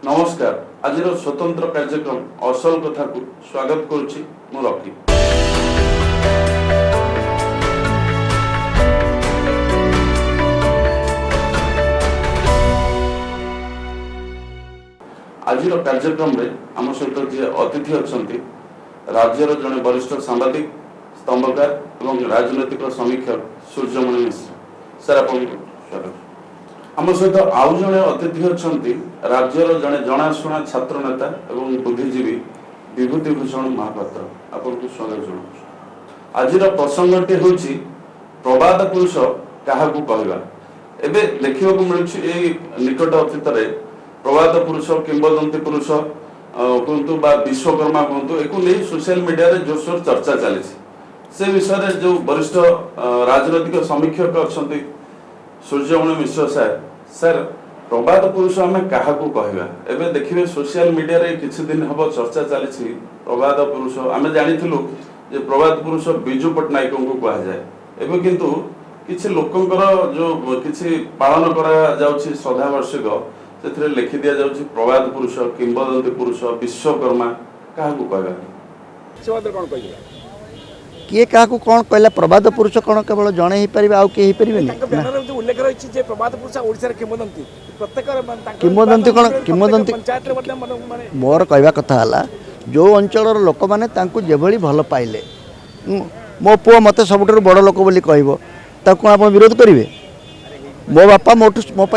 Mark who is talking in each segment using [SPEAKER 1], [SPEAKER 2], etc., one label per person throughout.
[SPEAKER 1] नमस्कार आज स्वतंत्र कार्यक्रम असल कथा को स्वागत करुच्ची मु रफी। आज कार्यक्रम में आम सहित जी अतिथि अच्छा राज्यर जड़े वरिष्ठ सांबादिक स्तंभकार और राजनैतिक समीक्षक सूर्यमणि मिश्र सर आप स्वागत। आम सहित आउ जड़े अतिथि अच्छा राज्यर जड़े जनाशुना छात्र नेता और बुद्धिजीवी विभूतिभूषण महापात्र आपको स्वागत जनाऊँ। आज प्रसंगटी हूँ प्रबाद पुरुष क्या कहवा एवं देखा मिलूँ निकट अतीत प्रबाद पुरुष किंबदंती पुरुष कहतु विश्वकर्मा कहतु एक सोशल मीडिया रे जोरसोर चर्चा चली से विषय जो वरिष्ठ राजनैतिक समीक्षक अच्छा सूर्यमणि मिश्र सर प्रबाद पुरुष आम क्या कहवा एवं देखिए सोशल मीडिया रे किछि दिन हम चर्चा चली प्रबाद पुरुष आम जानिथिलु जे प्रबाद पुरुष बिजू पट्टनायक को कहा जाए एवं किंतु किछि लोकंकर जो किछि पालन करा जाउछि श्रद्धावार्षिक से लिखि दि जाउछि प्रबाद पुरुष किंबदंती पुरुष विश्वकर्मा क्या कहवा
[SPEAKER 2] किए क्या कौन कहला प्रबाद पुरुष कौन केवल जड़े ही पारे आउ किए
[SPEAKER 3] उल्लेख रही है प्रबाद पुरुष ओडिसा किंबदंती प्रत्येक
[SPEAKER 2] किंबदंती कौन किंबदंती मोर कहवा कथा है जो अंचल लोक मैंने जो भल पाइले मो पुओ मत सब बड़ लोक बोली कह कौन आप विरोध करेंगे मो बापा मो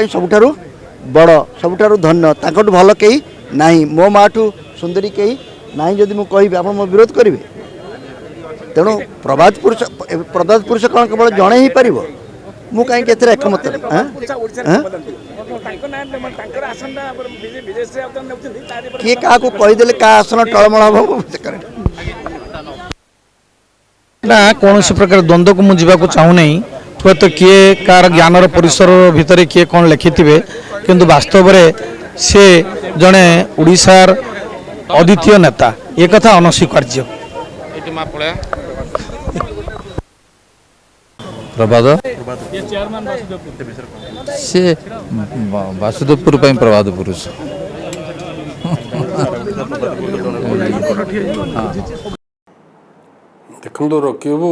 [SPEAKER 2] सबुठ बड़ सबुठ धन्य ताकू भल कहीं ना मो माँ ठू सुंदरी कहीं ना जदि मुझे कह आप विरोध करेंगे तेणु प्रबाद पुरुष कौन केवल जड़े ही पार मु कहीं एकमत किए क्या कहीदे क्या आसन टलमल हम
[SPEAKER 4] ना कौन प्रकार द्वंद्व को मुझे चाहूना हे तो किए कार ज्ञानर परिसर भितर किए कौन लिखिथे किंतु वास्तव में से जड़े उड़ीसार अद्वितीय नेता ये कथा अनस्वीकार्य।
[SPEAKER 5] प्रभात से वासुदेवपुर प्रभात पुरुष
[SPEAKER 6] देखो रखिबू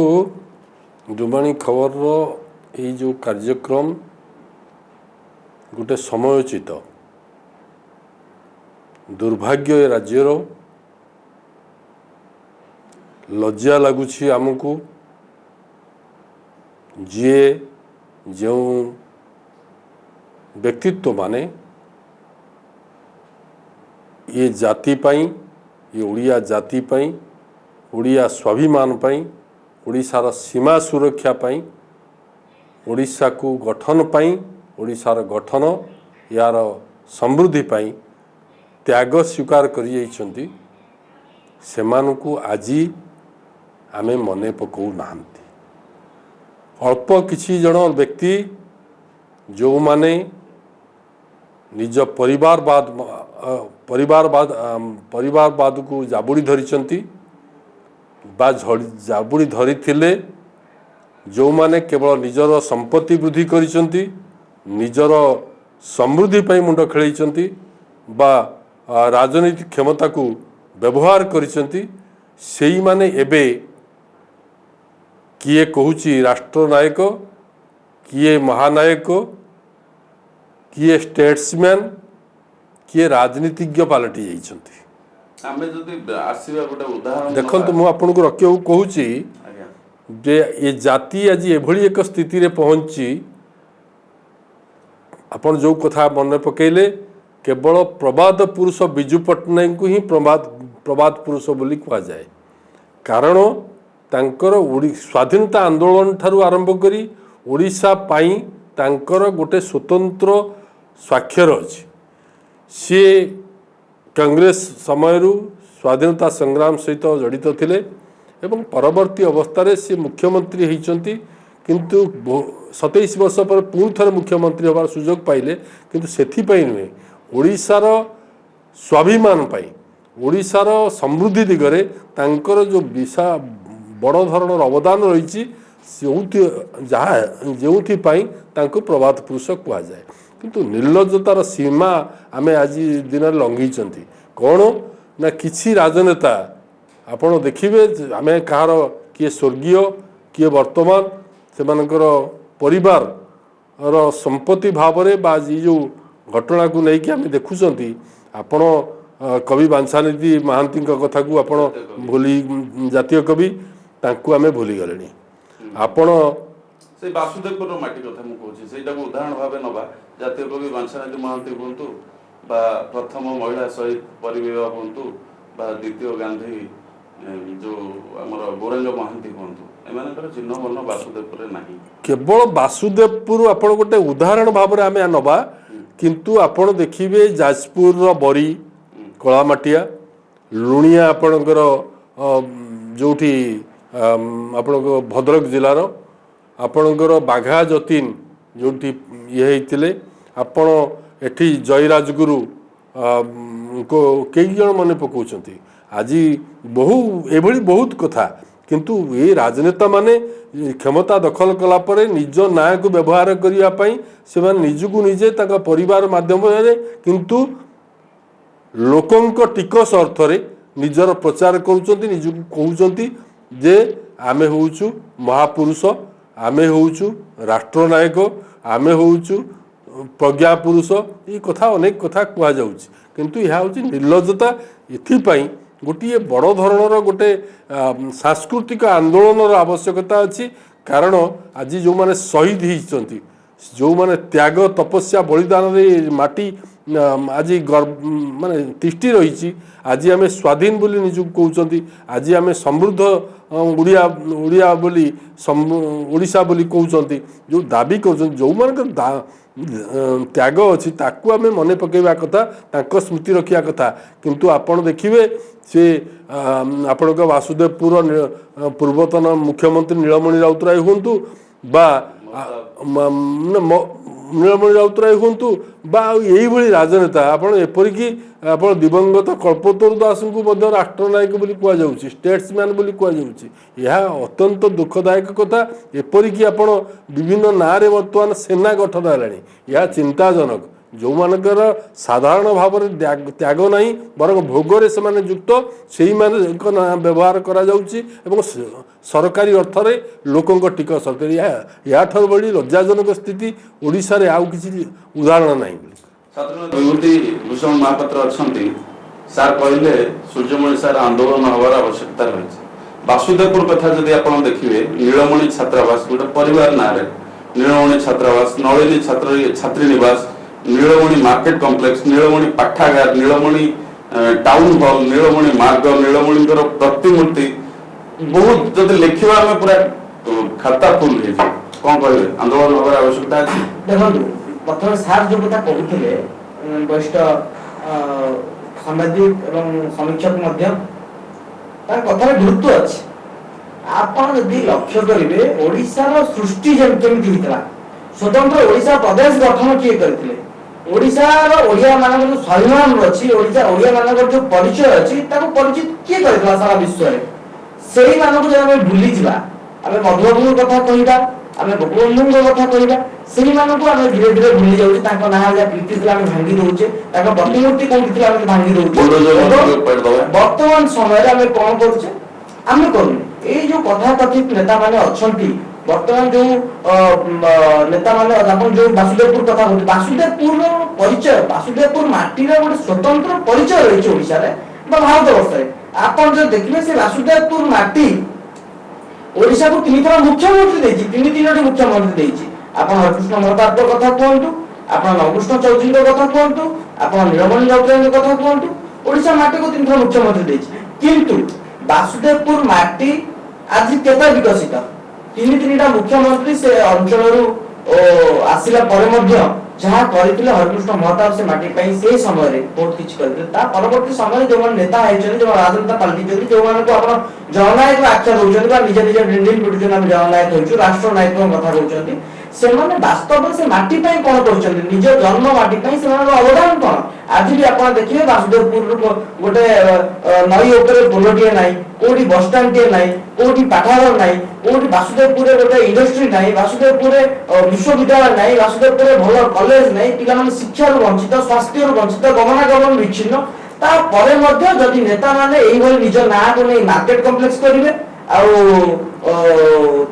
[SPEAKER 6] डुबाणी खबर ये जो कार्यक्रम गोटे समयोचित दुर्भाग्य राज्यर लज्जा लगुच आमको जी जो व्यक्तित्व माने ये जाति पाई ये उड़िया जाति पाई उड़िया स्वाभिमान पाई उड़ीसार सीमा सुरक्षा पाई उड़ीसा को गठन पाई उड़ीसार गठन यार समृद्धि पाई त्याग स्वीकार करियैछंती सेमानकु आजी आमे मने पकौ नाहंती। अल्प किछि जन व्यक्ति जो माने निज परिवारवाद को जाबुड़ी धरिचंती बा जाबुड़ी धरी थिले जो माने केवल निजर संपत्ति वृद्धि करिचंती निजर समृद्धि पाई मुंड खेलैचंती बा राजनीतिक क्षमता को व्यवहार करिचंती सेई माने एबे किए कहूची राष्ट्रनायक किए महानायक किए स्टेट्समैन किए राजनीतिज्ञ पलटि जाइछंती। देखो मुझे आपन को रखियो कहूची जे ये जाति आज एभली एक स्थिति रे पहुंची आपन जो कथा मन पकेले केवल प्रबाद पुरुष बिजू पट्टनायक को ही प्रबाद पुरुष बोली कहा जाए कारण तांकर स्वाधीनता आंदोलन ठारू आरंभ करी ओडिशा पाई तांकर गोटे स्वतंत्र स्वाक्षर अच्छी सी कांग्रेस समय स्वाधीनता संग्राम सहित जड़ित थिले एवं परवर्ती अवस्था सी मुख्यमंत्री होती किंतु 27 वर्ष पर पुणी थे मुख्यमंत्री होबार सुजोग पाइले किंतु सेथिपाई नुहे ओडिशार स्वाभिमान पाई ओडिशार समृद्धि दिगरे तांकर जो विशा बड़ धरणर अवदान रही जो प्रभात पुरुष कहुए କିନ୍ତୁ ନିର୍ଲଜ୍ଜତାର ସୀମା ଆମେ ଆଜି ଦିନରେ ଲଙ୍ଘିଛନ୍ତି। କ'ଣ ନା କିଛି ରାଜନେତା ଆପଣ ଦେଖିବେ ଆମେ କାହାର କିଏ ସ୍ୱର୍ଗୀୟ କିଏ ବର୍ତ୍ତମାନ ସେମାନଙ୍କର ପରିବାରର ସମ୍ପତ୍ତି ଭାବରେ ବା ଏ ଯେଉଁ ଘଟଣାକୁ ନେଇକି ଆମେ ଦେଖୁଛନ୍ତି। ଆପଣ କବି ବାଞ୍ଛାନିଧି ମହାନ୍ତିଙ୍କ କଥାକୁ ଆପଣ ଭୁଲି ଜାତୀୟ କବି ତାଙ୍କୁ ଆମେ ଭୁଲିଗଲେଣି। ଆପଣ
[SPEAKER 1] ସେ ବାସୁଦେବପୁରର ମାଟି କଥା ମୁଁ କହୁଛି, ସେଇଟାକୁ ଉଦାହରଣ ଭାବେ ନେବା। ଜାତୀୟ କବି ବାଞ୍ଛାନିଧି ମହାନ୍ତି ହୁଅନ୍ତୁ ବା ପ୍ରଥମ ମହିଳା ଶହୀଦ ପରିବିବାହ ହୁଅନ୍ତୁ ବା ଦ୍ୱିତୀୟ ଗାନ୍ଧୀ ଯେଉଁ ଆମର ଗୌରାଙ୍ଗ ମହାନ୍ତି ହୁଅନ୍ତୁ, ଏମାନଙ୍କର ଚିହ୍ନ ବର୍ଣ୍ଣ ବାସୁଦେବପୁରରେ ନାହିଁ।
[SPEAKER 6] କେବଳ ବାସୁଦେବପୁର ଆପଣ ଗୋଟେ ଉଦାହରଣ ଭାବରେ ଆମେ ନେବା, କିନ୍ତୁ ଆପଣ ଦେଖିବେ ଯାଜପୁରର ବରୀ କଳାମାଟିଆ, ଲୁଣିଆ ଆପଣଙ୍କର ଯେଉଁଠି ଆପଣଙ୍କ ଭଦ୍ରକ ଜିଲ୍ଲାର ଆପଣଙ୍କର ବାଘା ଯତୀନ ଯେଉଁଠି ଇଏ ହେଇଥିଲେ, ଆପଣ ଏଠି ଜୟରାଜଗୁରୁ କେଇ ଜଣ ମନେ ପକାଉଛନ୍ତି। ଆଜି ଏଭଳି ବହୁତ କଥା, କିନ୍ତୁ ଏ ରାଜନେତାମାନେ କ୍ଷମତା ଦଖଲ କଲା ପରେ ନିଜ ନାଁକୁ ବ୍ୟବହାର କରିବା ପାଇଁ ସେମାନେ ନିଜକୁ ନିଜେ ତାଙ୍କ ପରିବାର ମାଧ୍ୟମରେ କିନ୍ତୁ ଲୋକଙ୍କ ଟିକସ ଅର୍ଥରେ ନିଜର ପ୍ରଚାର କରୁଛନ୍ତି, ନିଜକୁ କହୁଛନ୍ତି ଯେ ଆମେ ହେଉଛୁ ମହାପୁରୁଷ, ଆମେ ହେଉଛୁ ରାଷ୍ଟ୍ରନାୟକ, ଆମେ ହେଉଛୁ ପ୍ରଜ୍ଞା ପୁରୁଷ। ଏ କଥା ଅନେକ କଥା କୁହାଯାଉଛି, କିନ୍ତୁ ଏହା ହେଉଛି ନିର୍ଲଜ୍ଜତା। ଏଥିପାଇଁ ଗୋଟିଏ ବଡ଼ ଧରଣର ଗୋଟେ ସାଂସ୍କୃତିକ ଆନ୍ଦୋଳନର ଆବଶ୍ୟକତା ଅଛି। କାରଣ ଆଜି ଯେଉଁମାନେ ଶହୀଦ ହେଇଛନ୍ତି, ଯେଉଁମାନେ ତ୍ୟାଗ ତପସ୍ୟା ବଳିଦାନରେ ମାଟି ଆଜି ମାନେ ତିଷ୍ଠି ରହିଛି, ଆଜି ଆମେ ସ୍ୱାଧୀନ ବୋଲି ନିଜକୁ କହୁଛନ୍ତି, ଆଜି ଆମେ ସମୃଦ୍ଧ ଓଡ଼ିଆ ବୋଲି ଓଡ଼ିଶା ବୋଲି କହୁଛନ୍ତି, ଯେଉଁ ଦାବି କରୁଛନ୍ତି, ଯେଉଁମାନଙ୍କର ତ୍ୟାଗ ଅଛି ତାକୁ ଆମେ ମନେ ପକାଇବା କଥା, ତାଙ୍କ ସ୍ମୃତି ରଖିବା କଥା। କିନ୍ତୁ ଆପଣ ଦେଖିବେ ସେ ଆପଣଙ୍କ ବାସୁଦେବପୁର ପୂର୍ବତନ ମୁଖ୍ୟମନ୍ତ୍ରୀ ନୀଳମଣି ରାଉତରାୟ ହୁଅନ୍ତୁ ବା ନୀଳମଣି ରାଉତରାୟ ହୁଅନ୍ତୁ ବା ଏଇଭଳି ରାଜନେତା, ଆପଣ ଏପରିକି ଆପଣ ଦିବଙ୍ଗତ କଳ୍ପତରୁ ଦାସଙ୍କୁ ମଧ୍ୟ ରାଷ୍ଟ୍ରନାୟକ ବୋଲି କୁହାଯାଉଛି, ଷ୍ଟେଟ୍ସମ୍ୟାନ୍ ବୋଲି କୁହାଯାଉଛି। ଏହା ଅତ୍ୟନ୍ତ ଦୁଃଖଦାୟକ କଥା। ଏପରିକି ଆପଣ ବିଭିନ୍ନ ନାଁରେ ବର୍ତ୍ତମାନ ସେନା ଗଠନ ହେଲାଣି, ଏହା ଚିନ୍ତାଜନକ। ଯେଉଁମାନଙ୍କର ସାଧାରଣ ଭାବରେ ତ୍ୟାଗ ନାହିଁ ବରଂ ଭୋଗରେ ସେମାନେ ଯୁକ୍ତ, ସେଇମାନଙ୍କ ନାଁ ବ୍ୟବହାର କରାଯାଉଛି ଏବଂ ସରକାରୀ ଅର୍ଥରେ ଲୋକଙ୍କ ଟିକସ ଅର୍ଥରେ। ଏହାଠାରୁ ଭଳି ଲଜ୍ଜାଜନକ ସ୍ଥିତି ଓଡ଼ିଶାରେ ଆଉ କିଛି ଉଦାହରଣ ନାହିଁ।
[SPEAKER 1] ଛାତ୍ର ବିଭୂତି ଭୂଷଣ ମହାପାତ୍ର ଅଛନ୍ତି, ସାର୍ କହିଲେ ସୂର୍ଯ୍ୟମଣି ସାର୍ ଆନ୍ଦୋଳନ ହେବାର ଆବଶ୍ୟକତା ରହିଛି। ବାସୁଦେବପୁର କଥା ଯଦି ଆପଣ ଦେଖିବେ, ନୀଳମଣି ଛାତ୍ରାବାସ ଗୋଟେ ପରିବାର ନାଁରେ, ନୀଳମଣି ଛାତ୍ରାବାସ, ନଳିନୀ ଛାତ୍ରୀ ନିବାସ, ନୀଳମଣି ମାର୍କେଟ କମ୍ପ୍ଲେକ୍ସ, ନୀଳମଣି ପାଠାଗାର, ନୀଳମଣି ଟାଉନ ହଲ୍, ନୀଳମଣି ମାର୍ଗ, ନୀଳମଣିଙ୍କର ପ୍ରତିମୂର୍ତ୍ତି, ବହୁତ ଯଦି ଲେଖିବା ଆମେ ପୁରା ଖାତା ଫୁଲ ହେଇଯିବ। କ'ଣ କହିବେ, ଆନ୍ଦୋଳନ ହେବାର ଆବଶ୍ୟକତା ଅଛି?
[SPEAKER 7] ଦେଖନ୍ତୁ, ପ୍ରଥମେ ସାର୍ ଯେଉଁ କଥା କହୁଥିଲେ, ବରିଷ୍ଠ ସାମ୍ବାଦିକ ଏବଂ ସମୀକ୍ଷକ ମଧ୍ୟ ତାଙ୍କ କଥାରେ ଗୁରୁତ୍ୱ ଅଛି। ଆପଣ ଯଦି ଲକ୍ଷ୍ୟ କରିବେ ଓଡ଼ିଶାର ସୃଷ୍ଟି କେମିତି ହେଇଥିଲା, ସ୍ୱତନ୍ତ୍ର ଓଡ଼ିଶା ପ୍ରଦେଶ ଗଠନ କିଏ କରିଥିଲେ, ଓଡ଼ିଶାର ଓଡ଼ିଆ ମାନଙ୍କର ଯୋଉ ସ୍ୱାଭିମାନ ଅଛି, ଓଡ଼ିଆ ମାନଙ୍କର ଯୋଉ ପରିଚୟ ଅଛି, ତାକୁ ପରିଚିତ କିଏ କରିଥିଲା ସାରା ବିଶ୍ୱରେ? ସେଇମାନଙ୍କୁ ଯଦି ଆମେ ଭୁଲିଯିବା, ଆମେ ମଧୁବାବୁଙ୍କ କଥା କହିବା, ଆମେ ଗୋପବନ୍ଧୁଙ୍କ କଥା କହିବା, ସେଇମାନଙ୍କୁ ଆମେ ଧୀରେ ଧୀରେ ଭୁଲି ଯାଉଛେ। ତାଙ୍କ ନାଁ ଯାହା କୀର୍ତ୍ତି ଥିଲା ଆମେ ଭାଙ୍ଗି ଦଉଛେ, ତାଙ୍କ ପ୍ରତିମୂର୍ତ୍ତି କୋଉଠି ଥିଲା ଆମେ ଭାଙ୍ଗି ଦଉଛେ। ବର୍ତ୍ତମାନ ସମୟରେ ଆମେ କଣ କରୁଛେ, ଆମେ କରୁନେ। ଏଇ ଯୋଉ କଥାକଥିତ ନେତା ମାନେ ଅଛନ୍ତି, ବର୍ତ୍ତମାନ ଯୋଉ ନେତା ମାନେ, ଆପଣ ଯୋଉ ବାସୁଦେବପୁର କଥା କହୁଛନ୍ତି, ବାସୁଦେବପୁରର ପରିଚୟ, ବାସୁଦେବପୁର ମାଟିର ଗୋଟେ ସ୍ୱତନ୍ତ୍ର ପରିଚୟ ରହିଛି ଓଡ଼ିଶାରେ ବା ଭାରତ ବର୍ଷରେ। ଆପଣ ଯଦି ଦେଖିବେ ସେ ବାସୁଦେବପୁର ମାଟି ଓଡ଼ିଶାକୁ 3 ଥର ମୁଖ୍ୟମନ୍ତ୍ରୀ ଦେଇଛି, 3 ମୁଖ୍ୟମନ୍ତ୍ରୀ ଦେଇଛି। ଆପଣ ହରିକୃଷ୍ଣ ମହତାବଙ୍କ କଥା କୁହନ୍ତୁ, ଆପଣ ନବକୃଷ୍ଣ ଚୌଧୁରୀଙ୍କ କଥା କୁହନ୍ତୁ, ଆପଣ ନୀଳମଣି ରାଉତରାୟଙ୍କ କଥା କୁହନ୍ତୁ, ଓଡ଼ିଶା ମାଟିକୁ 3 ଥର ମୁଖ୍ୟମନ୍ତ୍ରୀ ଦେଇଛି। କିନ୍ତୁ ବାସୁଦେବପୁର ମାଟି ଆଜି କେତେ ବିକଶିତ? 3ଟା ମୁଖ୍ୟମନ୍ତ୍ରୀ ସେ ଅଞ୍ଚଳରୁ ଆସିଲା ପରେ ମଧ୍ୟ ଯାହା କରିଥିଲେ ହରିକୃଷ୍ଣ ମହତାବ ସେ ମାଟି ପାଇଁ ସେଇ ସମୟରେ ବହୁତ କିଛି କରିଥିଲେ। ତା ପରବର୍ତ୍ତୀ ସମୟରେ ଯେଉଁମାନେ ନେତା ହେଇଛନ୍ତି, ଯେଉଁ ରାଜନେତା ପାଲଟିଛନ୍ତି, ଯେଉଁମାନଙ୍କୁ ଆପଣ ଜନନାୟକ ଆଖ୍ୟା ଦଉଛନ୍ତି ବା ନିଜ ନିଜ ଡିଣ୍ଡିଂ ପିଟୁଛନ୍ତି, ଆମେ ଜନନାୟକ ହେଉଛୁ, ରାଷ୍ଟ୍ରନାୟକଙ୍କ କଥା କହୁଛନ୍ତି, ସେମାନେ ବାସ୍ତବରେ ସେ ମାଟି ପାଇଁ କଣ କରୁଛନ୍ତି, ନିଜ ଜନ୍ମ ମାଟି ପାଇଁ ସେମାନଙ୍କର ଅବଦାନ କଣ। ଆଜି ବି ଆପଣ ଦେଖିବେ ବାସୁଦେବପୁର ଗୋଟେ ନଈ ଉପରେ ପୋଲଟିଏ ନାହିଁ, କୋଉଠି ବସଷ୍ଟାଣ୍ଡଟିଏ ନାହିଁ, କୋଉଠି ପାଠାଗାର ନାହିଁ, କୋଉଠି ବାସୁଦେବପୁରରେ ଗୋଟେ ଇଣ୍ଡଷ୍ଟ୍ରି ନାହିଁ, ବାସୁଦେବପୁରରେ ବିଶ୍ୱବିଦ୍ୟାଳୟ ନାହିଁ, ବାସୁଦେବପୁରରେ ଭଲ କଲେଜ ନାହିଁ, ପିଲାମାନେ ଶିକ୍ଷାରୁ ବଞ୍ଚିତ, ସ୍ୱାସ୍ଥ୍ୟରୁ ବଞ୍ଚିତ, ଗମନାଗମନ ବିଚ୍ଛିନ୍ନ। ତାପରେ ମଧ୍ୟ ଯଦି ନେତାମାନେ ଏଇଭଳି ନିଜ ନାଁକୁ ନେଇ ମାର୍କେଟ କମ୍ପ୍ଲେକ୍ସ କରିବେ ଆଉ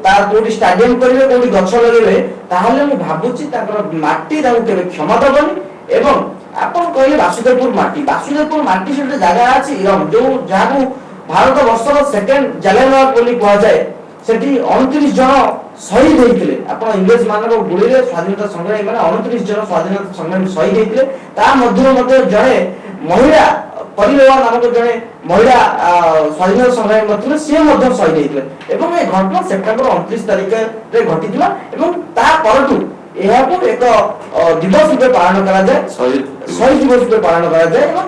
[SPEAKER 7] ତାର କୋଉଠି ଷ୍ଟାଡିୟମ କରିବେ, କୋଉଠି ଗଛ ଲଗେଇବେ, ତାହେଲେ ମୁଁ ଭାବୁଛି ତାଙ୍କର ମାଟି ତାଙ୍କୁ କେବେ କ୍ଷମା ଦେବନି। ଏବଂ ଆପଣ କହିଲେ ବାସୁଦେବପୁର ମାଟି ସେଠି ଜାଗା ଅଛି ଇରମ, ଯୋଉ ଯାହାକୁ ଭାରତ ବର୍ଷର ସେକେଣ୍ଡ ଜାଲିଆନାୱାଲା ବୋଲି କୁହାଯାଏ। ସେଠି 29 ଜଣ ଶହୀଦ ହେଇଥିଲେ। ଆପଣ ଇଂରେଜ ମାନଙ୍କ ଗୁଳିରେ ସ୍ୱାଧୀନତା ସଂଗ୍ରାମୀ ମାନେ 29 ଜଣ ସ୍ୱାଧୀନତା ସଂଗ୍ରାମୀ ଶହୀଦ ହେଇଥିଲେ। ତା ମଧ୍ୟରୁ ମଧ୍ୟ ଜଣେ ମହିଳା ପରିଲେବା ନାମକ ଜଣେ ମହିଳା ସ୍ୱାଧୀନତା ସଂଗ୍ରାମୀ ଥିଲେ, ସିଏ ମଧ୍ୟ ଶହୀଦ ହେଇଥିଲେ। ଏବଂ ଏ ଘଟଣା ସେପ୍ଟେମ୍ବର 29 ତାରିଖରେ ଘଟିଥିଲା ଏବଂ ତା ପରଠୁ ଏହାକୁ ଏକ ଦିବସ ରୂପେ ପାଳନ କରାଯାଏ, ଶହୀଦ ଦିବସ ରୂପେ ପାଳନ କରାଯାଏ ଏବଂ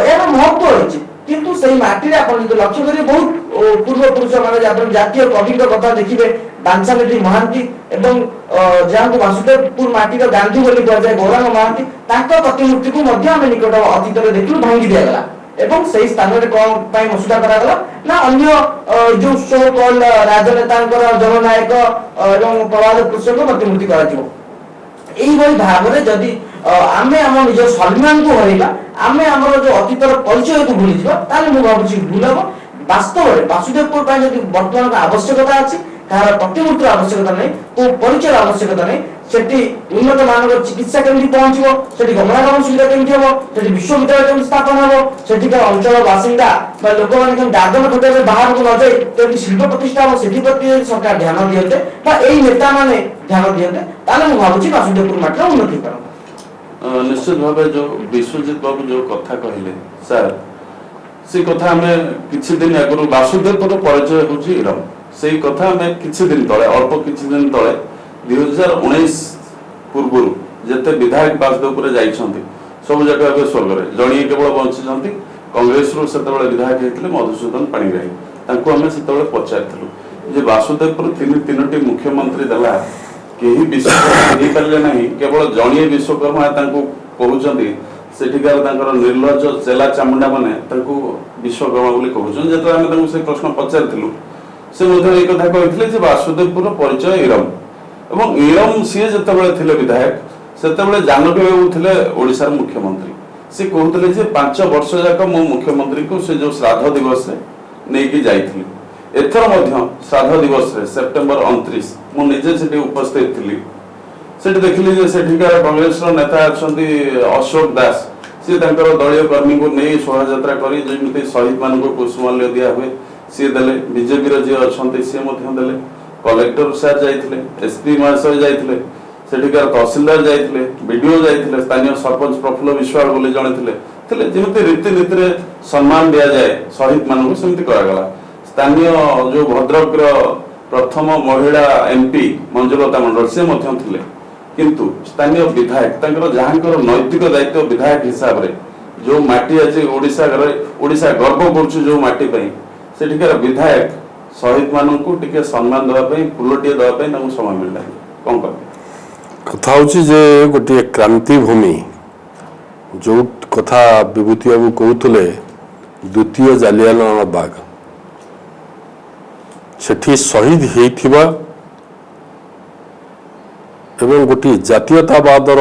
[SPEAKER 7] ଏହାର ମହତ୍ଵ ରହିଛି। କିନ୍ତୁ ସେଇ ମାଟିରେ ଆପଣ ଯଦି ଲକ୍ଷ୍ୟ କରିବେ ବହୁତ ପୂର୍ବପୁରୁଷ ମାନେ ଆପଣ ଜାତୀୟ କବିଙ୍କ କଥା ଦେଖିବେ, ଦାନସାମେତ୍ରୀ ମହାନ୍ତି ଏବଂ ଯାହାଙ୍କୁ ବାସୁଦେବପୁର ମାଟିର ଗାନ୍ଧୀ ବୋଲି କୁହାଯାଏ ଗୌରାଙ୍ଗ ମହାନ୍ତି, ତାଙ୍କ ପ୍ରତିମୂର୍ତ୍ତିକୁ ମଧ୍ୟ ଆମେ ନିକଟ ଅତୀତରେ ଦେଖିଲୁ ଭାଙ୍ଗି ଦିଆଗଲା। ଏବଂ ସେଇ ସ୍ଥାନରେ କଣ ପାଇଁ ମସୁଦା କରାଗଲା ନା ଅନ୍ୟ ଯୋଉ ସୋ କଲ୍ଡ ରାଜନେତାଙ୍କର ଜନନାୟକ ଏବଂ ପ୍ରବାଦ ପୁରୁଷଙ୍କ ପ୍ରତିମୂର୍ତ୍ତି କରାଯିବ। এইভাবে ভাবে যদি আমি আমার নিজ সম্মানকে হরাইবা, আমি আমার যে অতীতর পরিচয়কে ভুলে যাবা, তাহলে মু ভাবুছি ভুল হব। বাস্তবরে বাসুদেবপুর পাই যদি বর্তমান আবশ্যকতা আছে, কাহার প্রতিমূর্তির আবশ্যকতা নেই, কোন পরিচয়ের আবশ্যকতা নেই, সেটি উন্নত মানব চিকিৎসা কেমতি পৌঁছব, সেটি গমনাগমন সুবিধা কেমতি হব, সেটি বিশ্ববিদ্যালয় কেমতি স্থাপন হব, সেটিকার অঞ্চল বাসিন্দা বা লোক মানে কেমন দাদন খোঁজাবে বাহারକୁ ନ যাই কেমতি শিল্প প্রতিষ্ঠা হব, সেটি প্রতি যদি সরকার ধ্যান দিয়ন্তে বা এই নেতা মানে ধ্যান দিয়ন্তে, তাহলে মু ভাবুছি বাসুদেবপুর মাটির উন্নতি পারব।
[SPEAKER 1] निश्चित भाव जो विश्वजित बाबू जो कथा कहले सर, से कथा आमे किछि दिन आगु बासुदेवपुर परिचय होची इरम, से कथा आमे किछि दिन तळे अल्प किछि दिन तळे 2019 पूर्व जेते विधायक बासुदेवपुर जाइछंती सब जगह अब स्वर्ग रे जणी केवल बंचिछंती। कांग्रेस रो सेतबेले विधायक हेतले मधुसूदन पाणिग्राही, तांको आमे सेतबेले पचारथिलु जे बासुदेवपुर तीनोटी मुख्यमंत्री दला केही विश्वकर्मा नहीं पारे नहीं, केवल जड़िए विश्वकर्मा कहते सेठिकार निर्लज चेला चामुंडा माने विश्वकर्मा बोली कहते। जो से प्रश्न पचारि से एक कथा कहते बासुदेवपुर परिचय इरम एवं इरम सी जिते विधायक से जानकी बाबू थे ओडिशार मुख्यमंत्री। सी कहते 5 वर्ष जाक मो मुख्यमंत्री को से जो श्राद्ध दिवस नहीं जाइली, एथर मध्य श्राद्ध दिवस रे सेप्टेम्बर 29 मु निजे सेठी उपस्थित थिली। सेठी देखिली जे सेठिकार कांग्रेस रो नेता अछंती अशोक दास, सी तांकर दलीय कर्मी को नहीं शोभा यात्रा करी जेमिति शहीद मान को पुष्पमाल्य दिया हुए सी देले, बीजेपी रो जे अछंती सी मध्य देले, कलेक्टर सार जाइथिले, एसपी महाशय जाइथिले, सेठिकार तहसीलदार जाइथिले, बीडीओ जाइथिले, स्थानीय सरपंच प्रफुल्ल विश्वास बोली जणे थिले जेमिति रीतिनीति रे सम्मान दिया जाए शहीद मान को सेमिति करा गला। स्थानीय जो भद्रक प्रथम महिला एमपी मंजुलता मंडल से थे, किंतु स्थानीय विधायक जहाँकर नैतिक दायित्व विधायक हिसाब रे जो माटी अच्छे ओडिशा गर्व करुछु जो माटी सेठिकार विधायक शहीद मान को टिके सम्मान देवाई फुलटे देवाई समय मिलला। कौन
[SPEAKER 6] कथा हूँ जे गोटे क्रांति भूमि जो कथा विभूति बाबू कहते द्वितीय जालियानवाला बाग सेठी शहीद होइथिबा एवं गोटे जातीयतावादर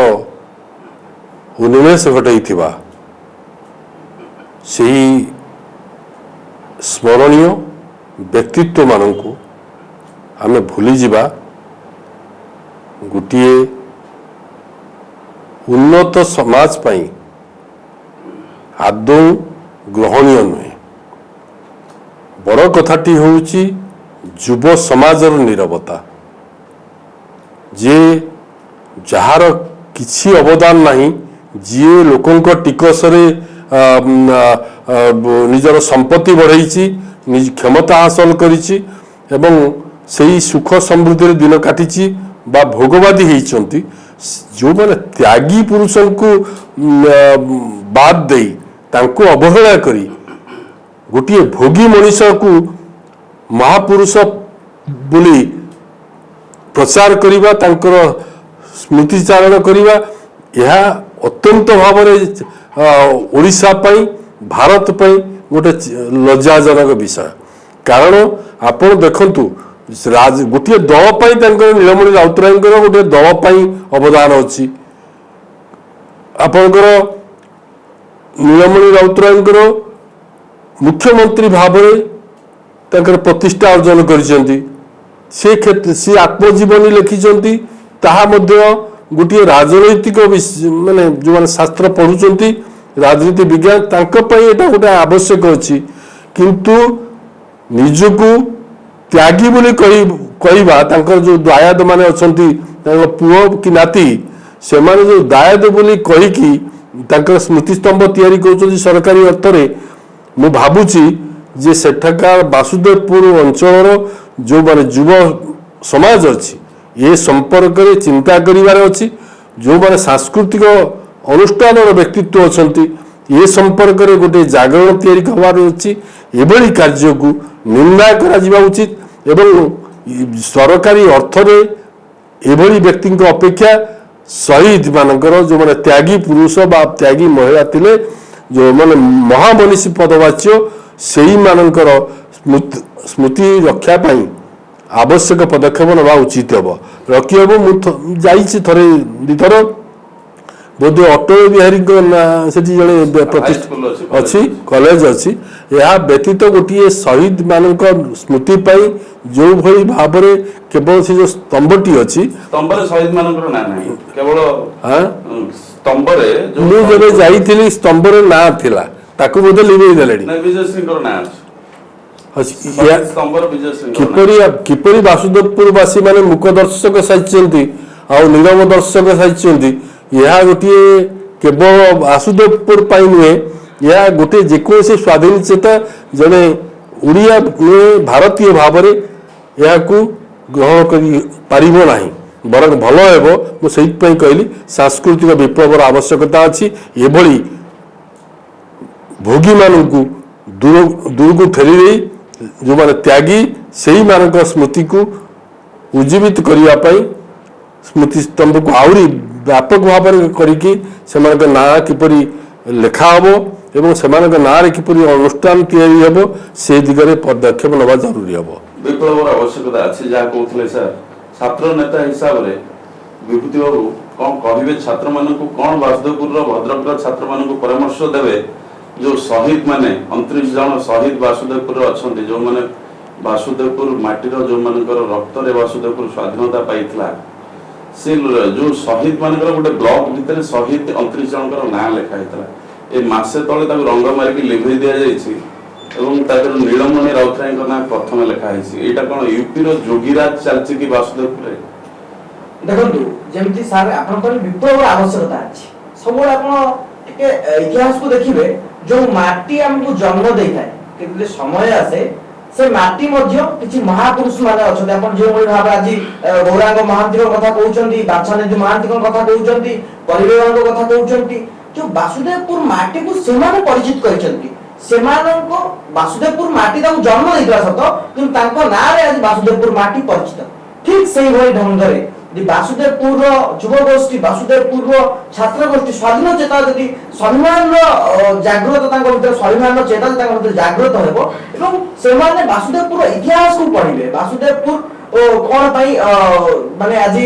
[SPEAKER 6] उन्मेष घटाइथिबा सही स्मरणीय व्यक्तित्व मानकु आमे भूली जिबा गोटे उन्नत समाज पई आदौ ग्रहणीय नुहे। बड़ कथाटी होउची युव समाजर नीरवता, जे जार किछि अवदान नहीं, जी लोकंक टिकसरे निजर संपत्ति बढ़ाई निज क्षमता हासिल करिछि एवं सेही सुख समृद्धि दिन काटिछि बा भोगवादी होइछंती। जो माने त्यागी पुरुष को बाद दे तांको अवहेला करी गोटे भोगी मनीष को महापुरुष बोली प्रचार करिबा तांकर स्मृतिचारण करिबा यह अत्यंत भावरे ओडिशा पई भारत पई गोटे लज्जाजनक विषय कारण आपण देखंतु गोटे दल पई तांकर नीलमणि राउतरायଙ୍କର गोटे दल पई अवदान अछि आपणकर नीलमणि राउतरायଙ୍କର मुख्यमंत्री भावरे तांकर प्रतिष्ठा अर्जन करिसेंती से क्षेत्र से आत्मजीवनी लिखिंट ताहा मध्य गोटे राजनैतिक माने जो माने शास्त्र पढ़ुंट राजनीति विज्ञान तांका गोटे आवश्यक अच्छी किंतु निजको त्यागी बोली कहवा जो दायाद माने अछंती पुओ कि नाती से माने जो दायाद बोली कहीकि तांकर स्मृतिस्तंभ तैयारी कर सरकारी अर्थ रे मु भाबुची जे सेठाकार वासुदेवपुर अंचल जो माने युव समाज अच्छी ये संपर्क में चिंता करिवार अच्छी जो माने सांस्कृतिक अनुष्ठान व्यक्तित्व अच्छी ये संपर्क में गोटे जागरण तैयारी हबार अच्छी एभली कार्य को निंदा करा उचित एवं सरकारी अर्थ रे एभली व्यक्ति अपेक्षा शहीद मानकर जो माने त्यागी पुरुष बा त्यागी महिला थिले जो माने महामनीषी पदवाच्य सेही मानकर स्मृति रक्षा पाई आवश्यक पदक्षेप नवा उचित हम रखी हम मुझे थे दुथर बोधे अटल बिहारी से जड़े प्रतिष्ठा अच्छी कॉलेज अच्छी यह व्यतीत गोटे शहीद मान स्मृति पाई जो भली भाव में केवल से जो स्तंभटी अच्छी
[SPEAKER 1] स्तंभरे शहीद मानकर ना नहीं केवल
[SPEAKER 6] हाँ
[SPEAKER 1] स्तंभरे जो
[SPEAKER 6] मुझे जाइली स्तंभरे ना थिला ताकू बोधे लिभेई देलेनी
[SPEAKER 1] नहीं विजय सिंह ना स्तंभर विजय सिंह
[SPEAKER 6] किपरि वासुदेवपुर वासी माने मुख दर्शक साजिचंती आ नीरव दर्शक साजिचंती यह गोटे केवल वासुदेवपुर पाई नुहे यह गोटे जेकोसी स्वाधीन चेता जड़े ओडिया भारतीय भाव में यह ग्रहण कर बरं भल हेबो मुझे कहली सांस्कृतिक विप्लवर आवश्यकता अच्छी एभली भोगी मानू दूर को ठेली जो माने त्यागी सही मानक स्मृति को उज्जीवित करने स्मृति स्तंभ को आहरी व्यापक भाव में ना किपरि लेखा हम एवं से ना किपरि अनुष्ठान तैयारी हम से दिगरे पदक्षेप नवा जरूरी हम
[SPEAKER 1] विप्लवर आवश्यकता अच्छी जहाँ कहते सर छात्र नेता हिसाब से विभूति बाबू कौन कहे छात्र मान कौन वासुदेवपुर भद्रक छात्र मान परामर्श देवे जो शहीद माने 29 जन शहीद वासुदेवपुर अच्छा जो माने वासुदेवपुर माटीर जो मानकर रक्त रे वासुदेवपुर स्वाधीनता पाइथिला से जो शहीद मानकर गोटे ब्लॉक भितर शहीद 29 जनकर ना लिखा होता ए मासे तले ताको रंग मारिक लिभेई दिया जाइछि एवं ताकर नीलमणि राउतराय ना प्रथम लिखा होइछि एटा कोन यूपी रो जोगीराज चलछि कि वासुदेवपुर
[SPEAKER 7] देखंतु जेमति सारे आपन पर विप्लव आवश्यकता अछि सब आपण इतिहास को देखिए जो माटी हमको जन्म देता है कितने समय आसे से माटी मध्य किछि महापुरुष माने अछते आपण जे भली भाबे आज गौरांग महांती कथा कहउचंती बाछानेदि महांती कथा कहउचंती परिवेरण कथा कहउचंती जो वासुदेवपुर माटी को सेमाने परिचित करिसंती सेमानको वासुदेवपुर माटी ता जन्म देइतला सत किंतु तांको ना रे आज वासुदेवपुर माटी परिचित ठीक सेही भली ढंग रे वासुदेवपुर युव गोष्ठी वासुदेवपुर छात्र गोष्ठी स्वाधीन चेता यदि स्वाभिमान जागृत स्वाभिमान चेता जागृत हेबो एवं सेमाने वासुदेवपुर इतिहास को पढ़िबे वासुदेवपुर कौन पाई माने आज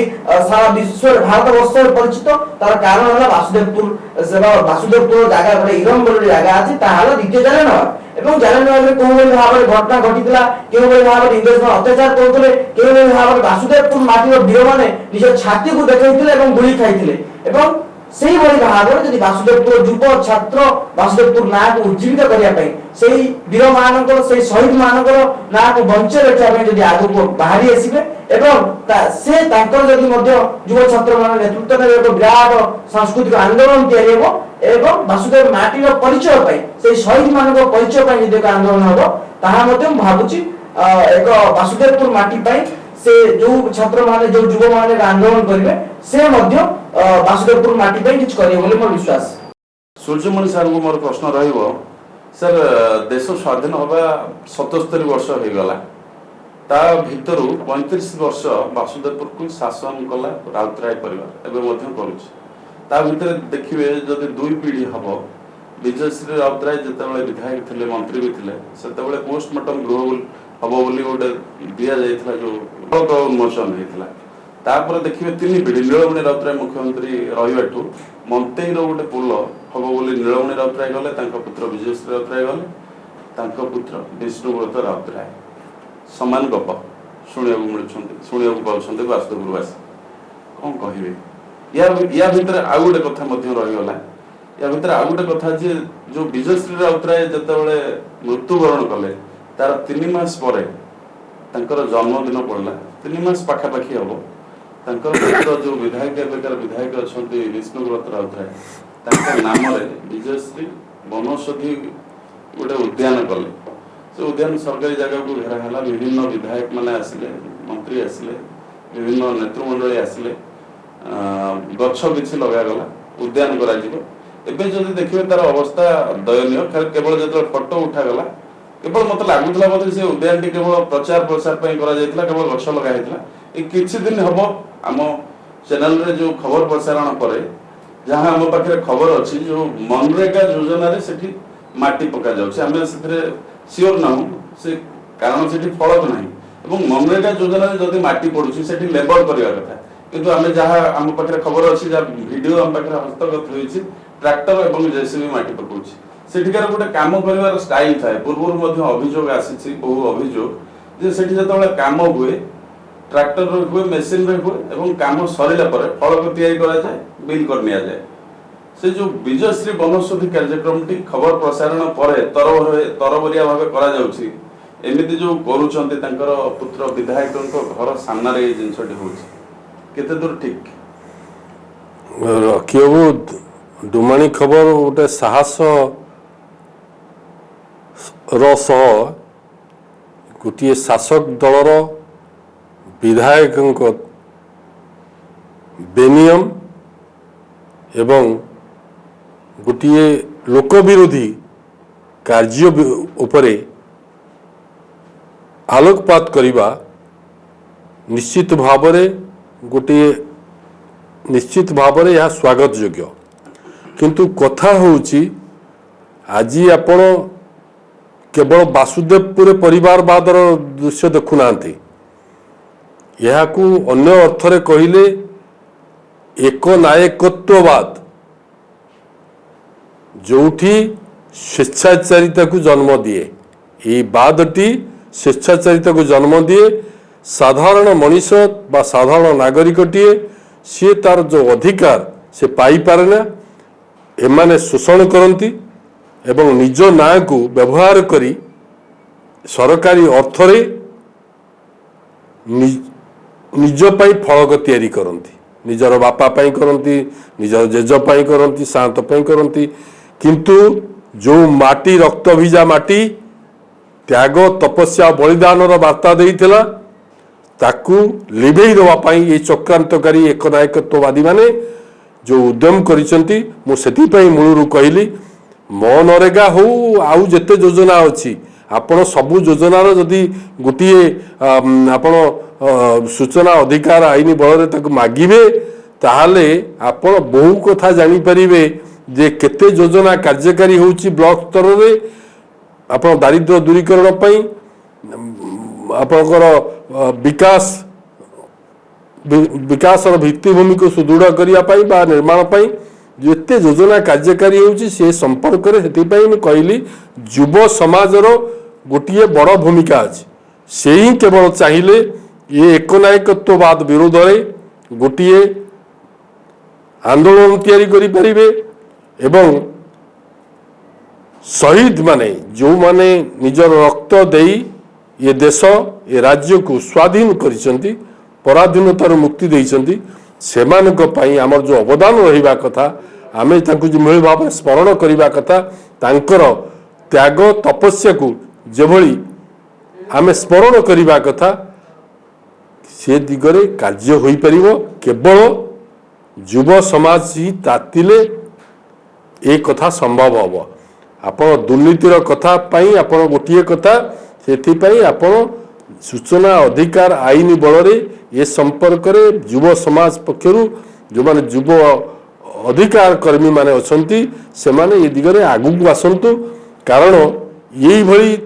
[SPEAKER 7] सारा विश्व भारत वर्ष परिचित तार कारण है वासुदेवपुर सेवा वासुदेवपुर जगह गोटे इरम बोली जगह अछि ताहाला द्वितीय जालियानवाला एवं जालियानवाला रे कोन भाव रे घटना घटितला केउ भाव रे इंग्रेज अत्याचार करथले केउ भाव रे वासुदेवपुर माटी वीर माने निज छाती को देखैथिले एवं गुली खाइथिले एवं सेही भली भाव रे यदि वासुदेवपुर युव छात्र वासुदेवपुर ना को उज्जीवित करिया पई सेही वीर मानकर सेही शहीद मानकर ना को बंचे रखिया पई यदि आगु को बाहरी आसीबे एवं से तांकर यदि मध्य युव छात्र मान नेतृत्व में एक विराट सांस्कृतिक आंदोलन तैयारी हेबो एवं वासुदेव माटी रो परिचय पई सेही शहीद मानकर परिचय पई यदि एक आंदोलन हेबो ताहा मते हम भाबुची एक वासुदेवपुर माटी पई से जो छात्र माने जो युवा माने आंदोलन करिवे से मध्य वासुदेवपुर माटी पई किछ करियो बोले मोर विश्वास
[SPEAKER 1] सूर्यमणि सर को मोर प्रश्न रहिबो सर देश स्वाधीन होबा 77 वर्ष हो गला ତା ଭିତରୁ 35 ବର୍ଷ ବାସୁଦେବପୁରକୁ ଶାସନ କଲା ରାଉତରାୟ ପରିବାର ଏବେ ମଧ୍ୟ କରୁଛି। ତା ଭିତରେ ଦେଖିବେ ଯଦି 2 ପିଢ଼ି ହବ ବିଜୟଶ୍ରୀ ରାଉତରାୟ ଯେତେବେଳେ ବିଧାୟକ ଥିଲେ ମନ୍ତ୍ରୀ ବି ଥିଲେ ସେତେବେଳେ ପୋଷ୍ଟମର୍ଟମ ଗୃହ ହବ ବୋଲି ଗୋଟେ ଦିଆଯାଇଥିଲା ଯୋଉ ଉନ୍ମୋଚନ ହେଇଥିଲା। ତାପରେ ଦେଖିବେ 3 ପିଢ଼ି ନୀଳମଣି ରାଉତରାୟ ମୁଖ୍ୟମନ୍ତ୍ରୀ ରହିବାଠୁ ମନ୍ତେଇର ଗୋଟେ ପୋଲ ହବ ବୋଲି ନୀଳମଣି ରାଉତରାୟ ଗଲେ, ତାଙ୍କ ପୁତ୍ର ବିଜୟଶ୍ରୀ ରାଉତରାୟ ଗଲେ, ତାଙ୍କ ପୁତ୍ର ବିଷ୍ଣୁବ୍ରତ ରାଉତରାୟ। ସମାନ ଗପ ଶୁଣିବାକୁ ପାଉଛନ୍ତି ବାସୁଦେବପୁରବାସୀ। କ'ଣ କହିବେ? ୟା ଭିତରେ ଆଉ ଗୋଟେ କଥା ମଧ୍ୟ ରହିଗଲା। ୟା ଭିତରେ ଆଉ ଗୋଟେ କଥା ଯେ ଯୋଉ ବିଜୟଶ୍ରୀ ରାଉତରାୟ ଯେତେବେଳେ ମୃତ୍ୟୁବରଣ କଲେ ତାର 3 ମାସ ପରେ ତାଙ୍କର ଜନ୍ମଦିନ ପଡ଼ିଲା। 3 ମାସ ପାଖାପାଖି ହବ ତାଙ୍କର ପୁତ୍ର ଯୋଉ ବିଧାୟକ ଏବେକାର ବିଧାୟକ ଅଛନ୍ତି ବିଷ୍ଣୁବ୍ରତ ରାଉତରାୟ ତାଙ୍କ ନାମରେ ବିଜୟଶ୍ରୀ ବନୌଷଧି ଗୋଟେ ଉଦ୍ୟାନ କଲେ। ସେ ଉଦ୍ୟାନ ସରକାରୀ ଜାଗାକୁ ଘେରା ହେଲା। ବିଭିନ୍ନ ବିଧାୟକ ମାନେ ଆସିଲେ, ମନ୍ତ୍ରୀ ଆସିଲେ, ବିଭିନ୍ନ ନେତୃମଣ୍ଡଳୀ ଆସିଲେ, ଗଛ କିଛି ଲଗାଗଲା, ଉଦ୍ୟାନ କରାଯିବ। ଏବେ ଯଦି ଦେଖିବେ ତାର ଅବସ୍ଥା ଦୟନୀୟ। କେବଳ ଯେତେବେଳେ ଫଟୋ ଉଠାଗଲା କେବଳ ମତେ ଲାଗୁଥିଲା ବୋଧେ ସେ ଉଦ୍ୟାନଟି କେବଳ ପ୍ରଚାର ପ୍ରସାର ପାଇଁ କରାଯାଇଥିଲା, କେବଳ ଗଛ ଲଗା ହେଇଥିଲା। ଏ କିଛି ଦିନ ହବ ଆମ ଚ୍ୟାନେଲରେ ଯୋଉ ଖବର ପ୍ରସାରଣ ପରେ ଯାହା ଆମ ପାଖରେ ଖବର ଅଛି ଯୋଉ ମନରେଗା ଯୋଜନାରେ ସେଠି ମାଟି ପକାଯାଉଛି। ଆମେ ସେଥିରେ ସିଓର ନାହୁଁ ସେ କାରଣ ସେଠି ଫଳକ ନାହିଁ ଏବଂ ମନରେଗା ଯୋଜନାରେ ଯଦି ମାଟି ପଡୁଛି ସେଠି ଲେବଲ କରିବା କଥା, କିନ୍ତୁ ଆମେ ଯାହା ଆମ ପାଖରେ ଖବର ଅଛି, ଯାହା ଭିଡିଓ ଆମ ପାଖରେ ହସ୍ତଗତ ହୋଇଛି, ଟ୍ରାକ୍ଟର ଏବଂ ଜେସିବି ମାଟି ପକାଉଛି। ସେଠିକାର ଗୋଟେ କାମ କରିବାର ଷ୍ଟାଇଲ ଥାଏ। ପୂର୍ବରୁ ମଧ୍ୟ ଅଭିଯୋଗ ଆସିଛି, ବହୁ ଅଭିଯୋଗ ଯେ ସେଠି ଯେତେବେଳେ କାମ ହୁଏ ଟ୍ରାକ୍ଟରରେ ହୁଏ, ମେସିନରେ ହୁଏ ଏବଂ କାମ ସରିଲା ପରେ ଫଳକ ତିଆରି କରାଯାଏ, ବିଲ୍ କରି ନିଆଯାଏ। ସେ ଯୋଉ ବିଜୟଶ୍ରୀ ବନୌଷଧି କାର୍ଯ୍ୟକ୍ରମଟି ଖବର ପ୍ରସାରଣ ପରେ ତରବରିଆ ଭାବେ କରାଯାଉଛି, ଏମିତି ଯୋଉ କରୁଛନ୍ତି ତାଙ୍କର ପୁତ୍ର ବିଧାୟକଙ୍କ ଘର ସାମ୍ନାରେ ଏଇ ଜିନିଷଟି ହଉଛି, କେତେ ଦୂର ଠିକ?
[SPEAKER 6] ରଖିବାକୁ ଡୁମାଣି ଖବର ଗୋଟେ ସାହସ ସହ ଗୋଟିଏ ଶାସକ ଦଳର ବିଧାୟକଙ୍କ ବେନିୟମ ଏବଂ ଗୋଟିଏ ଲୋକ ବିରୋଧୀ କାର୍ଯ୍ୟ ଉପରେ ଆଲୋକପାତ କରିବା ନିଶ୍ଚିତ ଭାବରେ ଏହା ସ୍ୱାଗତ ଯୋଗ୍ୟ। କିନ୍ତୁ କଥା ହେଉଛି ଆଜି ଆପଣ କେବଳ ବାସୁଦେବପୁର ପରିବାରବାଦର ଦୃଶ୍ୟ ଦେଖୁନାହାନ୍ତି, ଏହାକୁ ଅନ୍ୟ ଅର୍ଥରେ କହିଲେ ଏକନାୟକତ୍ୱବାଦ, ଯୋଉଠି ସ୍ୱେଚ୍ଛାଚାରିତାକୁ ଜନ୍ମ ଦିଏ। ଏହି ବାଦଟି ସ୍ୱେଚ୍ଛାଚାରିତାକୁ ଜନ୍ମ ଦିଏ। ସାଧାରଣ ମଣିଷ ବା ସାଧାରଣ ନାଗରିକଟିଏ ସିଏ ତାର ଯେଉଁ ଅଧିକାର ସେ ପାଇପାରେ ନା, ଏମାନେ ଶୋଷଣ କରନ୍ତି ଏବଂ ନିଜ ନାଁକୁ ବ୍ୟବହାର କରି ସରକାରୀ ଅର୍ଥରେ ନିଜ ପାଇଁ ଫଳକ ତିଆରି କରନ୍ତି। ନିଜର ବାପା ପାଇଁ କରନ୍ତି, ନିଜର ଜେଜ ପାଇଁ କରନ୍ତି, ସାନ୍ତ ପାଇଁ କରନ୍ତି। କିନ୍ତୁ ଯେଉଁ ମାଟି ରକ୍ତ ଭିଜା ମାଟି ତ୍ୟାଗ ତପସ୍ୟା ବଳିଦାନର ବାର୍ତ୍ତା ଦେଇଥିଲା ତାକୁ ଲିଭେଇ ଦେବା ପାଇଁ এই ଚକ୍ରାନ୍ତକାରୀ ଏକନାୟକତ୍ୱବାଦୀ ମାନେ ଯେଉଁ ଉଦ୍ୟମ କରିଛନ୍ତି, ମୁଁ ସେଥିପାଇଁ ମୂଳରୁ କହିଲି ମନରେଗା ହଉ ଆଉ ଯେତେ ଯୋଜନା ଅଛି, ଆପଣ ସବୁ ଯୋଜନାର ଯଦି ଗୋଟିଏ ଆପଣ ସୂଚନା ଅଧିକାର ଆଇନ ବଳରେ ତାକୁ ମାଗିବେ ତାହେଲେ ଆପଣ ବହୁ କଥା ଜାଣିପାରିବେ ଯେ କେତେ ଯୋଜନା କାର୍ଯ୍ୟକାରୀ ହେଉଛି ବ୍ଲକ ସ୍ତରରେ। ଆପଣ ଦାରିଦ୍ର୍ୟ ଦୂରୀକରଣ ପାଇଁ, ଆପଣଙ୍କର ବିକାଶର ଭିତ୍ତିଭୂମିକୁ ସୁଦୃଢ଼ କରିବା ପାଇଁ ବା ନିର୍ମାଣ ପାଇଁ ଯେତେ ଯୋଜନା କାର୍ଯ୍ୟକାରୀ ହେଉଛି ସେ ସମ୍ପର୍କରେ ସେଥିପାଇଁ ମୁଁ କହିଲି ଯୁବ ସମାଜର ଗୋଟିଏ ବଡ଼ ଭୂମିକା ଅଛି। ସେ ହିଁ କେବଳ ଚାହିଁଲେ ଏ ଏକନାୟକତ୍ୱବାଦ ବିରୋଧରେ ଗୋଟିଏ ଆନ୍ଦୋଳନ ତିଆରି କରିପାରିବେ ଏବଂ ଶହୀଦ ମାନେ ଯେଉଁମାନେ ନିଜର ରକ୍ତ ଦେଇ ଏ ଦେଶ ଏ ରାଜ୍ୟକୁ ସ୍ୱାଧୀନ କରିଛନ୍ତି, ପରାଧୀନତାରୁ ମୁକ୍ତି ଦେଇଛନ୍ତି, ସେମାନଙ୍କ ପାଇଁ ଆମର ଯେଉଁ ଅବଦାନ ରହିବା କଥା, ଆମେ ତାଙ୍କୁ ଯେଭଳି ଭାବରେ ସ୍ମରଣ କରିବା କଥା, ତାଙ୍କର ତ୍ୟାଗ ତପସ୍ୟାକୁ ଯେଭଳି ଆମେ ସ୍ମରଣ କରିବା କଥା, ସେ ଦିଗରେ କାର୍ଯ୍ୟ ହୋଇପାରିବ କେବଳ ଯୁବ ସମାଜ ହିଁ ତାତିଲେ ଏ କଥା ସମ୍ଭବ ହେବ। ଆପଣ ଦୁର୍ନୀତିର କଥା ପାଇଁ ଆପଣ ଗୋଟିଏ କଥା, ସେଥିପାଇଁ ଆପଣ सूचना अधिकार आईन बल ए संपर्क में युव समाज पक्षर जो माने युव अधिकार कर्मी माने अछंती से माने ये दिगरे आगु को आसंतु कारण यही भली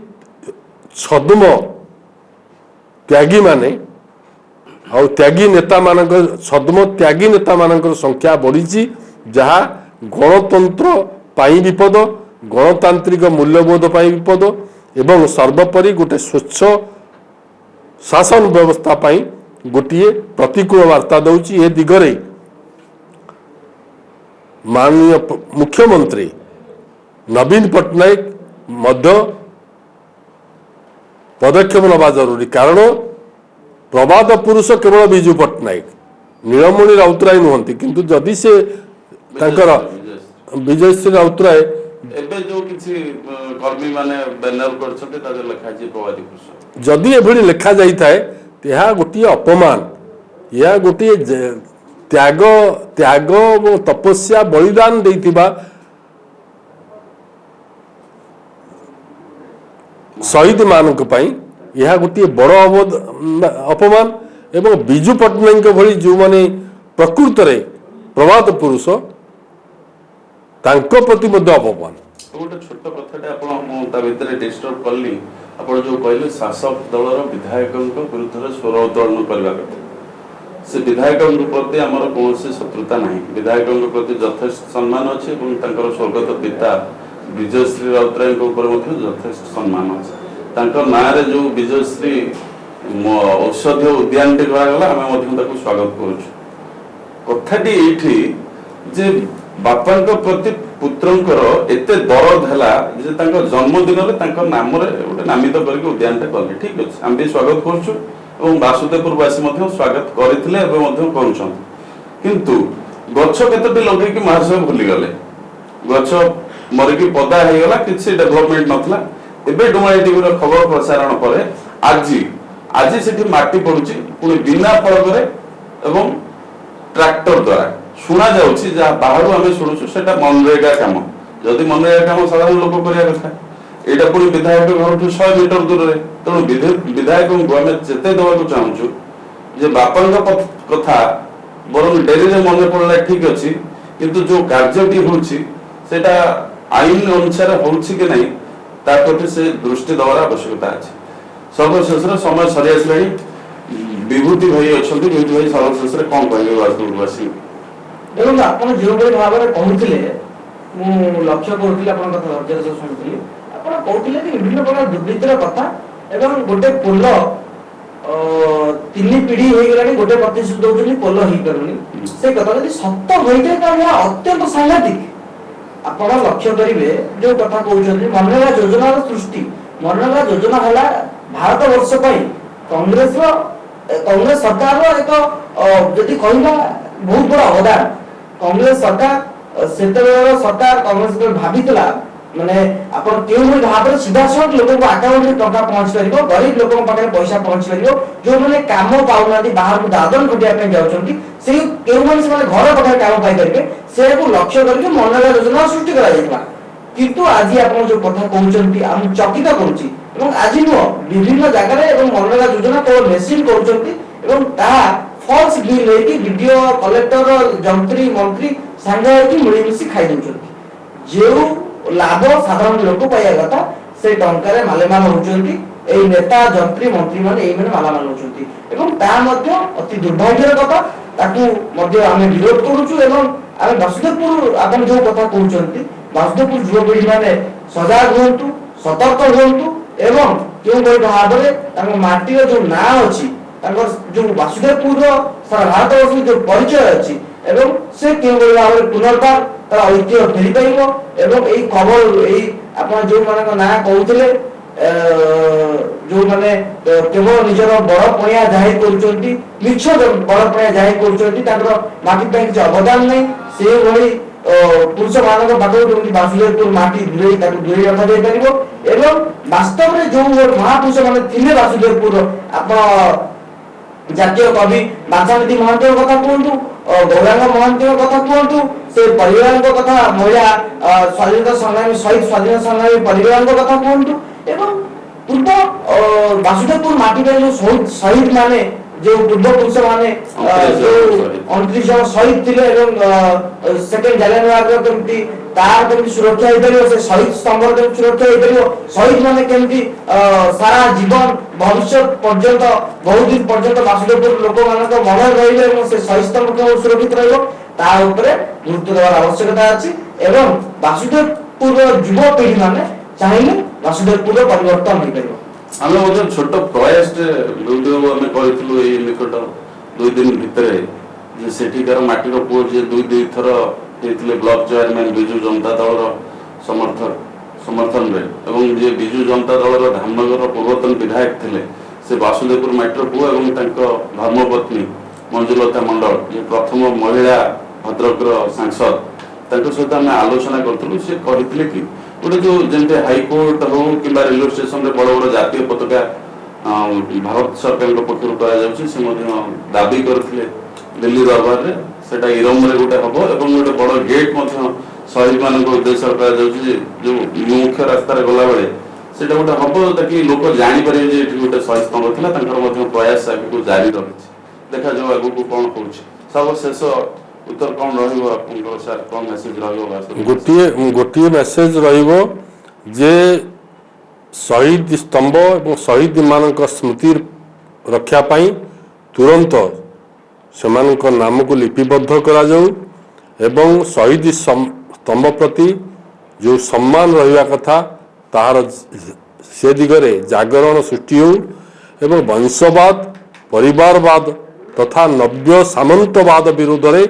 [SPEAKER 6] छद्म त्यागी माने और त्यागी नेता मानक छद्म त्यागी नेता मानक संख्या बढ़ी जहाँ गणतंत्र पाई विपद गणतांत्रिक मूल्यबोध पाई विपद एवं सर्वोपरि गोटे स्वच्छ शासन व्यवस्था पाई गोटे प्रतिकूल वार्ता दौची ए दिगरे माननीय मुख्यमंत्री नवीन पट्टनायक मध्य पदक्षेप नवा जरूरी कारण प्रवाद पुरुष केवल विजु पट्टनायक नीलमणि राउतराय नुहंती किंतु जदि से तांकर विजयश्री राउतराय
[SPEAKER 1] ଏବେ ଯୋଉ କିଛି କର୍ମୀ ମାନେ ବ୍ୟାନର କରିଛନ୍ତି ତା ଦେହରେ ଲେଖା ଅଛି ପ୍ରବାଦୀ ପୁରୁଷ
[SPEAKER 6] जदि एभଳି ଲେଖା ଯାଇଥାଏ ଏହା ଗୋଟିଏ ଅପମାନ ଏହା ଗୋଟିଏ त्याग त्याग तपस्या बलिदान देइतिबा शहीद मानक पई यह गोटे बड़ अपमान एवं विजु पट्टनायक भली जो माने प्रकृत रे प्रभात पुरुष तांको प्रति मध्य अपमान
[SPEAKER 1] गोटे छोट कथाटे आपण ता भितर डिस्टर्ब करली आपण जो कहले शासक दलर विधायकों विरुद्ध स्वर उत्तोलन करबा कथा से विधायकों प्रति आमर कौन शत्रुता नहीं विधायकों प्रति यथेष्ट सम्मान अच्छे स्वर्गत पिता विजयश्री राउतराय यथेष्ट सम्मान अच्छे ना जो विजयश्री औषधीय उद्यान टी करागला आम स्वागत करुच्छे जे बापा प्रति पुत्रंकर एते दरद है जन्मदिन नाम गोटे नामित करके उद्यान कले ठीक अच्छे आम भी स्वागत करुच्छू और वासुदेवपुरवासी स्वागत करते किंतु गछ केतोटी लगे महाशय भूली गले गछ मरिकी पदा हो गला किसी डेभलपमेंट नथला एबे डुमाई टीवी खबर प्रसारण पर आज से माटी पड़ुची पुणी बिना फलक एवं ट्रैक्टर द्वारा शुणा जाउची जहाँ बाहर आम शुणुचु सेटा मनरेगा काम जदि मनरेगा काम साधारण लोक करिया कथा एटा पुणी विधायक घर 100 मीटर दूर रे तेणु विधायक को आम जेते देवाक चाहूँ जे बापा कथा बरं डेरी रे मन पड़ला ठीक अच्छी किंतु जो कार्यटी होची सेटा आईन अनुसार होची कि नहीं ता प्रति से दृष्टि देवार आवश्यकता अच्छे सर्वशेष समय सरी आसला विभूति भाई अच्छा विभूति भाई सर्वशेष कौन कहे वासुदेववासी
[SPEAKER 7] देखो आप जो भाव में कहते लक्ष्य करुँगी आप शुणी आप कहते कि विभिन्न प्रकार दुर्नीतिर कथा एवं गोटे पोल 3 पीढ़ी हो गला गोटे प्रतिशत दौरान पोल हो पारुनी से कथा यदि सत्य होते तो अत्यंत सांघातिक आप लक्ष्य करेंगे जो कथा कहते मनरेगा योजना सृष्टि मनरेगा योजना है भारत वर्ष कांग्रेस सरकार एक जदि कहला बहुत बड़ा अवदान कांग्रेस सरकार सरकार कांग्रेस भाविला माने आपण केउ भाव में सीधा सट लोक अकाउंट में टका पहुंच पारिबो गरीब लोक पाखे पैसा पहुंच पारिबो जो माने काम पाउना बाहर को दादन खटिया पे जाउछंती से केउ माने से घर पाखे काम पाई परिबे से को लक्ष्य करके मनरेगा योजना सृष्टि करा जायतला किंतु आज आपण जो कथा कहउछंती हम चकित करूची एवं आज नो विभिन्न जगह रे एवं मनरेगा योजना केवल मेसिन करूछंती एवं ता फॉल्स बिल लेके वीडियो कलेक्टर जंत्री मंत्री संगे की मिली मिसी खाई दउछंती जे लाभ साधारण लोक पाइया कथा से टंकार मालेमाल होउछंती एई नेता जंत्री मंत्री माने एई माने मालामाल होउछंती एवं ता मध्ये अति दुर्भाग्यर कथा ताकू मध्ये आमे विरोध करूछु एवं आमे वासुदेवपुर आपण जो कथा कहउछंती वासुदेवपुर युवपीढ़ी माने सजाग होंतु सतर्क होंतु एवं केउ कोई भाव रे तांग माटीर जो ना अछि तांग जो वासुदेवपुर सारा भारत वर्ष जो परिचय अछि एवं से केउ कोई भाव रे पुनर्बार तार ऐतिह्य फेरी पाइबो एवं एई खबर एई आपण जो माने ना कहउतले जो माने केवल निजर बड़ पणिया जाहिर करूचंती मिछ बड़ पणिया जाहिर करूचंती ताकर माटी पे किछ अवदान नै से भली पुरुष मानक पाखु वासुदेवपुर माटी दूरे रखा जाई परिबो एवं वास्तव में जो महापुरुष माने थिले वासुदेवपुर आप जातीय कवि बाचामती महंत कथा कहतु गौरांग महंत कथा कहतु से परिवार कथा महिला स्वाधीनता संग्रामी शहीद स्वाधीनता संग्रामी परिवार कथा कहतु एवं पूर्व बासुदेवपुर माटीरे जो शहीद माने जो पूर्व पुरुष माने जो 29 जन शहीद थिले एवं सेकेंड जालियानवाला केमती तार केमती सुरक्षा हेतरियो से शहीद स्तंभ केमती सुरक्षा हेतरियो शहीद माने केमती सारा जीवन भविष्य पर्यंत बहुत दिन पर्यंत बासुदेवपुर लोक मानक मन रहिबे एवं से शहीद स्तंभ केमती सुरक्षित रहिबो ता ऊपर गुरुत्व देवार आवश्यकता अछि एवं बासुदेवपुर युवा पीढ़ी माने चाहिए बासुदेवपुर परिवर्तन हो परिबो
[SPEAKER 1] आमे ମଧ୍ୟ ଛୋଟ ପ୍ରୟାସଟେ ଭିଡ଼ିଓ ଆମେ କରିଥିଲୁ ଏଇ ନିକଟ 2 ଦିନ ଭିତରେ ଯେ ସେଠିକାର ମାଟିର ପୁଅ ଯେ 2 ଥର ହେଇଥିଲେ ବ୍ଲକ ଚେୟାରମ୍ୟାନ ବିଜୁ ଜନତା ଦଳର ସମର୍ଥନରେ ଏବଂ ଯେ ବିଜୁ ଜନତା ଦଳର ଧାମନଗରର ପୂର୍ବତନ ବିଧାୟକ ଥିଲେ ସେ ବାସୁଦେବପୁର ମାଟିର ପୁଅ ଏବଂ ତାଙ୍କ ଧର୍ମପତ୍ନୀ ମଞ୍ଜୁଲତା ମଣ୍ଡଳ ଯେ ପ୍ରଥମ ମହିଳା ଭଦ୍ରକର ସାଂସଦ ତାଙ୍କ ସହିତ ଆମେ ଆଲୋଚନା କରୁଥିଲୁ ସେ କହିଥିଲେ କି ଗୋଟେ जो जेंटे हाईकोर्ट हो कि रेलवे स्टेशन रे बड़ बड़ जातीय पताका भारत सरकार पक्षर करा दाबी करथिले दिल्ली दरबार रे सेटा इरम रे गोटे हबो एवं गोटे बड़ गेट मध्य शहीद मानक उद्देश्य करा जाउची जो मुख्य रास्ता रे गला बेले सेटा गोटे हबो ताकि लोक जानि पारे जे एठी गोटे शहीद स्तंभ थिला तांकर मध्य प्रयास आगु जारी रहिछि देखा जाउ आगु को कोन होउछि सब शेष उत्तर कौन रहिबो आपनकर सर कोन मेसेज रहिबो
[SPEAKER 6] गोटिए मेसेज रहिबो जे शहीद स्तंभ और शहीद मानक स्मृति रक्षा पाई तुरंत सेमानक नाम को लिपिबद्ध करा जाऊ एवं शहीद स्तंभ प्रति जो सम्मान रहिबा कथा तार से दिगरे जागरण सृष्टि हो एवं वंशवाद परिवारवाद तथा नव्य सामंतवाद विरुद्ध रे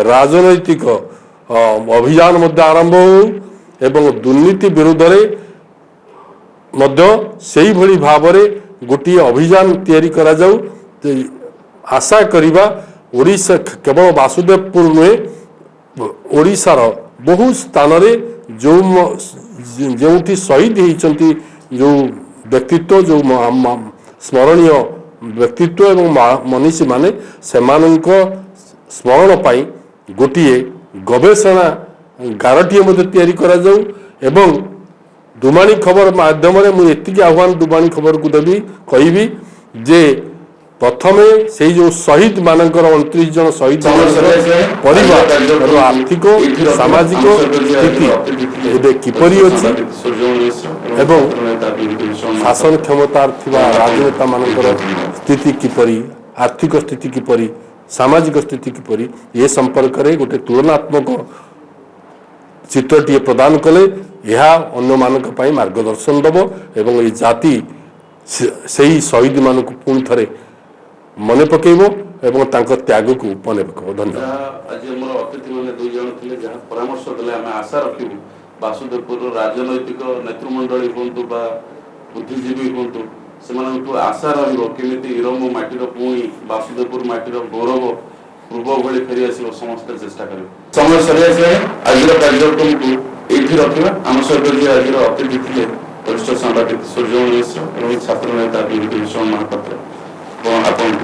[SPEAKER 6] राजनैतिक अभियान मध्य आरंभ हो एवं दुर्नीति विरुद्ध रे मध्य सेही भली भावरे गोटी अभियान तैयारी करा जाऊ आशा करिबा ओडिशा केवल वासुदेवपुर नुहे ओडिशार बहु स्थान रे जो शहीद होती जो व्यक्तित्व जो स्मरणीय व्यक्तित्व एवं मनीषी माने सेमानंक स्मरण पाई गोटिए गवेषणा गारटीए मध्य तैयारी करा जाऊ एवं दुमाणी खबर माध्यम मुझे एतिकी आह्वान दुमाणी खबर को देवी कहिबी जे प्रथमे से जो शहीद मानकर 29 जन शहीद परिवार आर्थिक सामाजिक स्थिति एबे किपरि अछि एवं शासन क्षमतार थिबा राजनेता मानकर स्थिति किपरि आर्थिक स्थिति किपरि सामाजिक स्थिति किपरि ये संपर्क रे गोटे तुलनात्मक चित्रटीए प्रदान कले यह अन्य मानक पई मार्गदर्शन दबो एवं ये जाति सही शहीद मानक पुणी थरे मने पकेइबो एवं तांको त्याग को मने पकेइबो। धन्यवाद।
[SPEAKER 1] आज हमर अतिथि माने 2 जण थिले जहा परामर्श देले आमे आशा रखिबु बासुदेवपुर राजनैतिक नेतृमंडली होंतु बा बुद्धिजीवी होंतु सेमानंतु आशा रहिबो केमिति इरम माटीर पुणी बासुदेवपुर माटीर गौरव पूर्व भली फेरी आसीबो समस्त चेष्टा करिबो। समय सरी आसे आजिर कार्यक्रम को एठी रखिबा हम सहित जे आजिर अतिथि थिले वरिष्ठ सांबादिक सूर्यमणि मिश्र एवं छात्र नेता विभूषण महापात्र। Bon, attends,